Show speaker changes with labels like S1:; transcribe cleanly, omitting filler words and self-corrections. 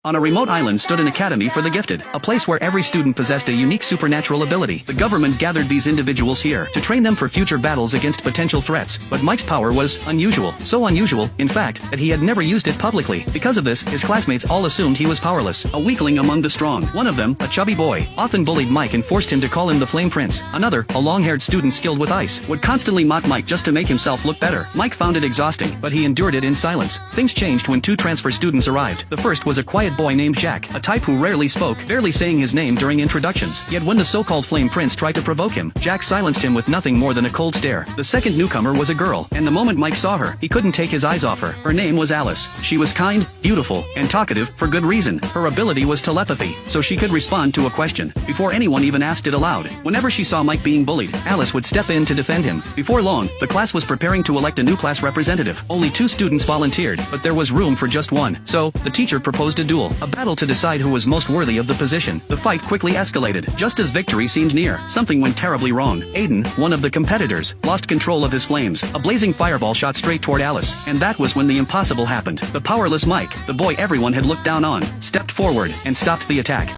S1: On a remote island stood an academy for the gifted, a place where every student possessed a unique supernatural ability. The government gathered these individuals here to train them for future battles against potential threats, but Mike's power was unusual. So unusual, in fact, that he had never used it publicly. Because of this, his classmates all assumed he was powerless, a weakling among the strong. One of them, a chubby boy, often bullied Mike and forced him to call him the Flame Prince. Another, a long-haired student skilled with ice, would constantly mock Mike just to make himself look better. Mike found it exhausting, but he endured it in silence. Things changed when two transfer students arrived. The first was a quiet boy named Jack, a type who rarely spoke, barely saying his name during introductions. Yet when the so-called Flame Prince tried to provoke him, Jack silenced him with nothing more than a cold stare. The second newcomer was a girl, and the moment Mike saw her, he couldn't take his eyes off her. Her name was Alice. She was kind, beautiful, and talkative, for good reason. Her ability was telepathy, so she could respond to a question before anyone even asked it aloud. Whenever she saw Mike being bullied, Alice would step in to defend him. Before long, the class was preparing to elect a new class representative. Only 2 students volunteered, but there was room for just one. So, the teacher proposed a duel, a battle to decide who was most worthy of the position. The fight quickly escalated. Just as victory seemed near, something went terribly wrong. Aiden, one of the competitors, lost control of his flames. A blazing fireball shot straight toward Alice, and that was when the impossible happened. The powerless Mike, the boy everyone had looked down on, stepped forward and stopped the attack.